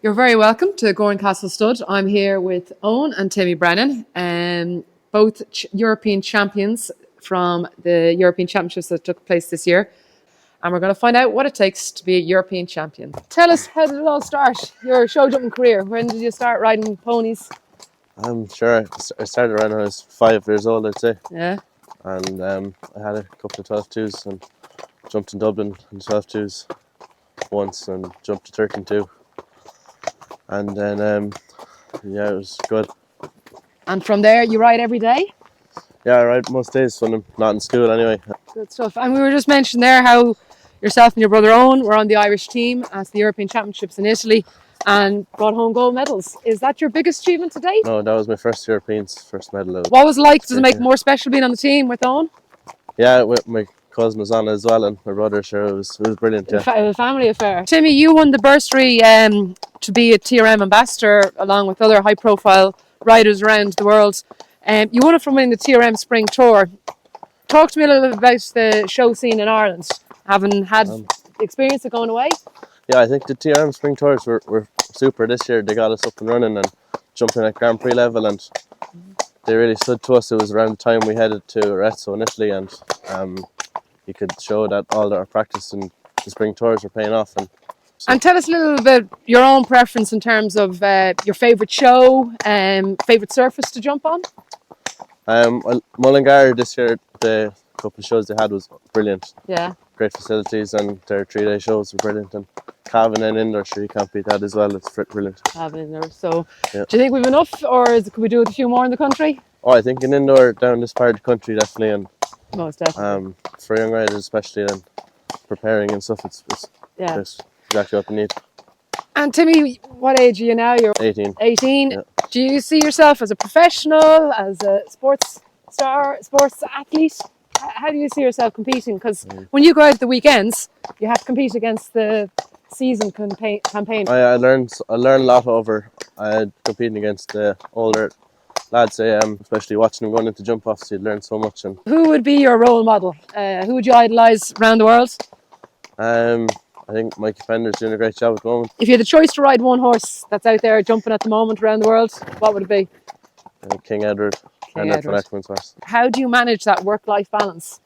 You're very welcome to Gowran Castle Stud. I'm here with Eoin and Timmy Brennan, both European champions from the European Championships that took place this year. And we're going to find out what it takes to be a European champion. Tell us, how did it all start, your show jumping career? When did you start riding ponies? I'm sure I started around when I was 5 years old, I'd say. Yeah. And I had a couple of 12.2s and jumped in Dublin in 12.2s once and jumped to 13.2. And then, yeah, it was good. And from there, you ride every day? Yeah, I ride most days when I'm not in school anyway. Good stuff. And we were just mentioning there how yourself and your brother Eoin were on the Irish team at the European Championships in Italy and brought home gold medals. Is that your biggest achievement to date? No, that was my first first medal. What was it like? Does it make it more special being on the team with Eoin? Yeah, my cousin was on as well, and my brother, sure, it was brilliant. Yeah. A family affair. Timmy, you won the bursary to be a TRM ambassador along with other high-profile riders around the world. You won it from winning the TRM Spring Tour. Talk to me a little bit about the show scene in Ireland, having had experience of going away. Yeah, I think the TRM Spring Tours were super this year. They got us up and running and jumping at Grand Prix level, and they really stood to us. It was around the time we headed to Arezzo in Italy, and you could show that all our practice and the Spring Tours were paying off. And tell us a little bit your own preference in terms of your favourite show, favourite surface to jump on. Well, Mullingar this year, the couple of shows they had was brilliant. Yeah. Great facilities, and their 3-day shows were brilliant. And Cavan and indoor, sure, you can't beat that as well. It's brilliant. Cavan indoor. So, yeah. Do you think we've enough, or could we do it a few more in the country? Oh, I think an indoor down this part of the country definitely, and most definitely. For young riders especially, and preparing and stuff, it's exactly what they need. And Timmy, what age are you now? You're 18. 18. Yeah. Do you see yourself as a professional, as a sports star, sports athlete? How do you see yourself competing? Because when you go out the weekends, you have to compete against the season campaign. I learned a lot over competing against the older lads, especially watching them going into jump offs. You learn so much. And who would be your role model? Who would you idolise around the world? I think Mikey Fender's doing a great job at the moment. If you had the choice to ride one horse that's out there jumping at the moment around the world, what would it be? King Edward. And that's an excellent horse. How do you manage that work-life balance?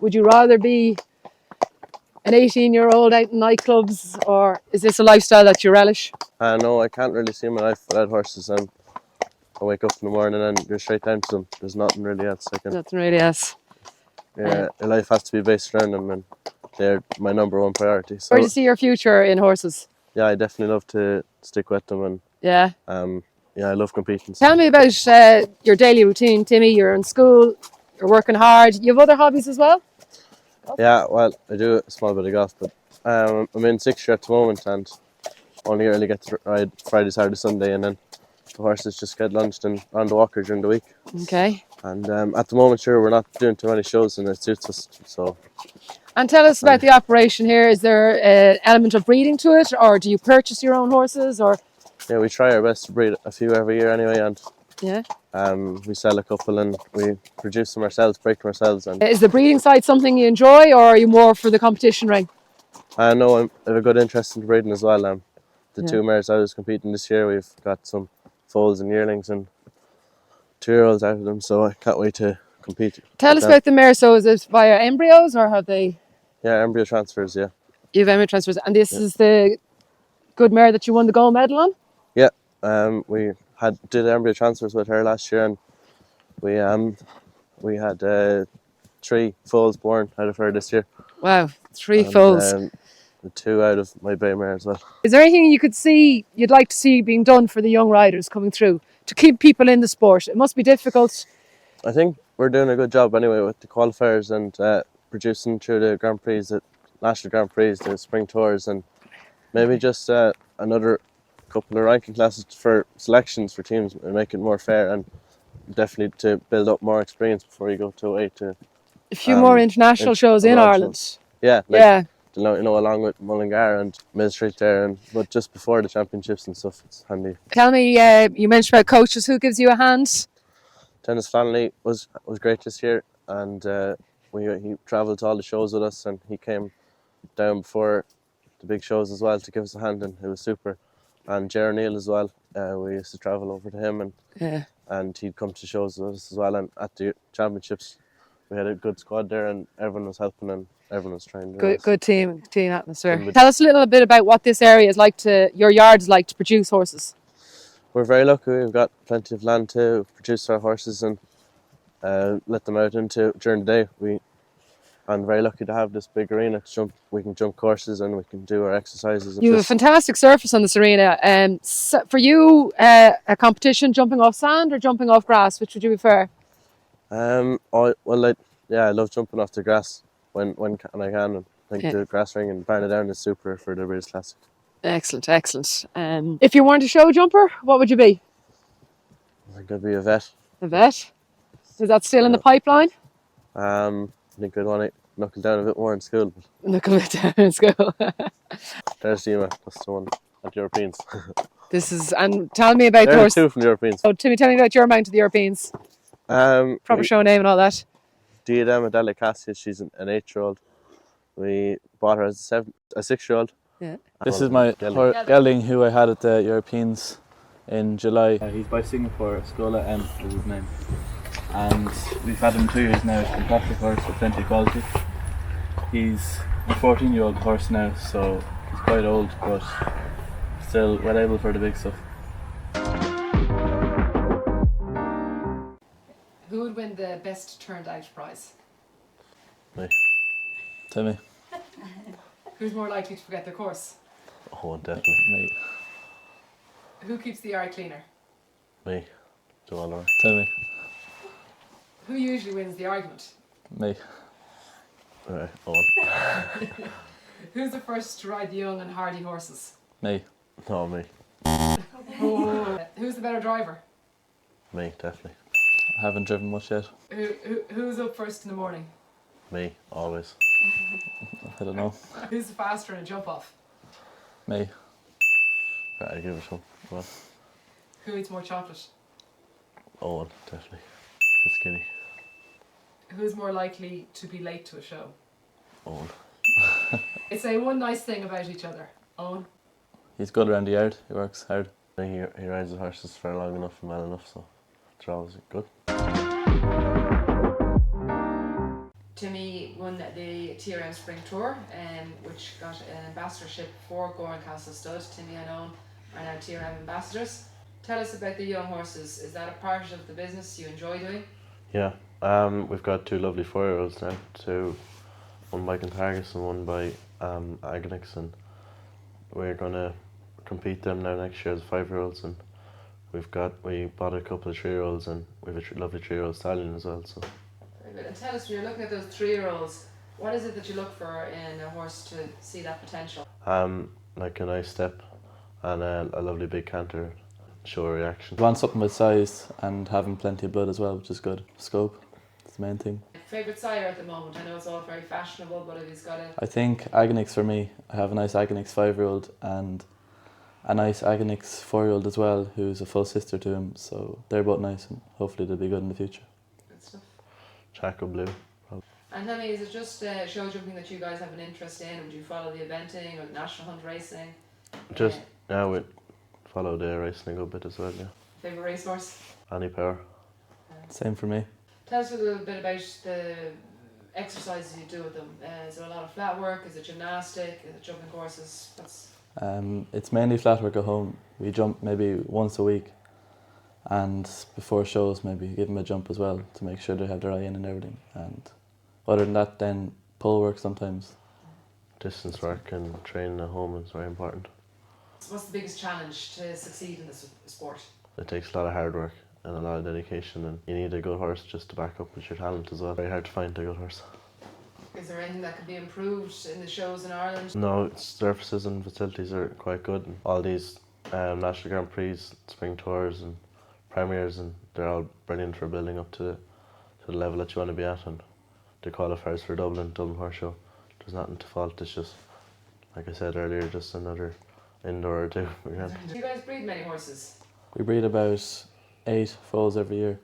Would you rather be an 18-year-old out in nightclubs, or is this a lifestyle that you relish? No, I can't really see my life without horses. I wake up in the morning and go straight down to them. There's nothing really else. Nothing really else. Yeah, life has to be based around them, and they're my number one priority. So, where do you see your future in horses? Yeah, I definitely love to stick with them, and yeah, I love competing. Tell me about your daily routine, Timmy. You're in school, you're working hard. You have other hobbies as well? Yeah, well, I do a small bit of golf, but I'm in 6th year at the moment, and only really get to ride Friday, Saturday, Sunday, and then the horses just get launched and on the walker during the week. Okay. And at the moment, sure, we're not doing too many shows, and it suits us. So. And tell us about the operation here. Is there an element of breeding to it, or do you purchase your own horses, or? Yeah, we try our best to breed a few every year anyway, and yeah, we sell a couple and we produce them ourselves, break them ourselves. And is the breeding side something you enjoy, or are you more for the competition ring? No, I have a good interest in breeding as well. The 2 mares I was competing this year, we've got some foals and yearlings and 2-year-olds out of them, so I can't wait to compete. Tell us about the mares. So is it via embryos, or have they? Yeah, embryo transfers, yeah. You have embryo transfers, and this is the good mare that you won the gold medal on? Yeah, we did embryo transfers with her last year, and we had 3 foals born out of her this year. Wow, 3 foals. 2 out of my bay mare as well. Is there anything you'd like to see being done for the young riders coming through to keep people in the sport? It must be difficult. I think we're doing a good job anyway with the qualifiers and producing through the Grand Prix, the National Grand Prix, the Spring Tours, and maybe just another couple of ranking classes for selections for teams and make it more fair, and definitely to build up more experience before you go to a few more international shows in Ireland. Shows. Yeah. Along with Mullingar and Mill Street there, but just before the championships and stuff, it's handy. Tell me, you mentioned about coaches. Who gives you a hand? Dennis Flanley was great this year, and he travelled to all the shows with us, and he came down before the big shows as well to give us a hand, and it was super. and Gowran Neal as well. We used to travel over to him, Yeah. and he'd come to shows with us as well. And at the championships, we had a good squad there, and everyone was helping and everyone was trying. Good team atmosphere. Good. Tell us a little bit about what this area is like your yard is like to produce horses. We're very lucky. We've got plenty of land to produce our horses and let them out into during the day. I'm very lucky to have this big arena to jump. We can jump courses and we can do our exercises. You have a fantastic surface on this arena. So for you, a competition jumping off sand or jumping off grass, which would you prefer? I love jumping off the grass when I can. And I think the grass ring in Brennans is super for the British Classic. Excellent. If you weren't a show jumper, what would you be? I think I'd be a vet. A vet? Is that still in the pipeline? I think I'd want to knuckle down a bit more in school. Knuckle it down in school. There's Dima, that's the one at the Europeans. And tell me about There's two from the Europeans. Oh, Timmy, tell me about your mount to the Europeans. Proper show name and all that. 𝑯�𝒄𝒌, she's an 8-year-old. We bought her as a 6-year-old. Yeah. This is my gelding who I had at the Europeans in July. He's by Singapore, Scola M is his name. And we've had him 2 years now. He's a fantastic horse with plenty of quality. He's a 14-year-old horse now, so he's quite old, but still well able for the big stuff. Who would win the best turned out prize? Me. Timmy. Who's more likely to forget their course? Oh, definitely. Me. Who keeps the yard cleaner? Me. Do all right. Timmy. Who usually wins the argument? Me. Alright, Owen. Who's the first to ride the young and hardy horses? Me. No, me. Who's the better driver? Me, definitely. I haven't driven much yet. Who's up first in the morning? Me, always. I don't know. Who's the faster in a jump off? Me. Right, I'll give it some. Well, Who eats more chocolate? Owen, definitely. He's skinny. Who's more likely to be late to a show? Owen. Say one nice thing about each other. Owen? He's good around the yard. He works hard. He rides the horses for long enough and well enough, so they're always good. Timmy won the TRM Spring Tour, which got an ambassadorship for Gowran Castle Stud. Timmy and Eoin are now TRM ambassadors. Tell us about the young horses. Is that a part of the business you enjoy doing? Yeah, we've got 2 lovely 4-year-olds now. One by Contargus and one by Agonix, and we're going to compete them now next year as 5-year-olds, and we bought a couple of 3-year-olds, and we have a lovely 3-year-old stallion as well. So. Very good. And tell us, when you're looking at those 3-year-olds, what is it that you look for in a horse to see that potential? Like a nice step and a lovely big canter, show a reaction. Want something with size and having plenty of blood as well, which is good. Scope, that's the main thing. Favourite sire at the moment? I know it's all very fashionable, but if he's got a... I think Agonix for me. I have a nice Agonix 5-year-old and a nice Agonix 4-year-old as well, who's a full sister to him, so they're both nice and hopefully they'll be good in the future. Good stuff. Chaco Blue. And tell me, is it just show jumping that you guys have an interest in, or do you follow the eventing or the national hunt racing? Just now we follow the racing a good bit as well, yeah. Favourite racehorse? Any Power. Same for me. Tell us a little bit about the exercises you do with them. Is it a lot of flat work? Is it gymnastic? Is it jumping courses? It's mainly flat work at home. We jump maybe once a week, and before shows maybe give them a jump as well to make sure they have their eye in and everything. And other than that, then pole work sometimes. Distance work and training at home is very important. What's the biggest challenge to succeed in this sport? It takes a lot of hard work and a lot of dedication, and you need a good horse just to back up with your talent as well. Very hard to find a good horse. Is there anything that could be improved in the shows in Ireland? No, surfaces and facilities are quite good. And all these National Grand Prix, Spring Tours and Premiers, and they're all brilliant for building up to the level that you want to be at. And the qualifiers for Dublin Horse Show, there's nothing to fault. It's just, like I said earlier, just another indoor or two. Do you guys breed many horses? We breed about 8 foals every year.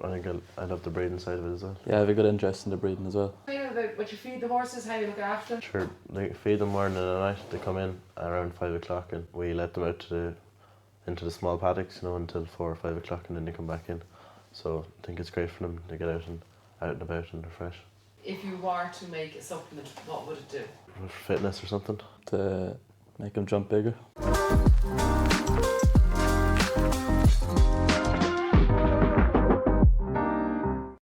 I think I love the breeding side of it as well. Yeah, I have a good interest in the breeding as well. About what you feed the horses, how you look after them. Sure, they feed them morning and night. They come in around 5 o'clock and we let them out into the small paddocks, until 4 or 5 o'clock, and then they come back in. So I think it's great for them to get out and about and they're fresh. If you were to make a supplement, what would it do? For fitness or something. To make them jump bigger.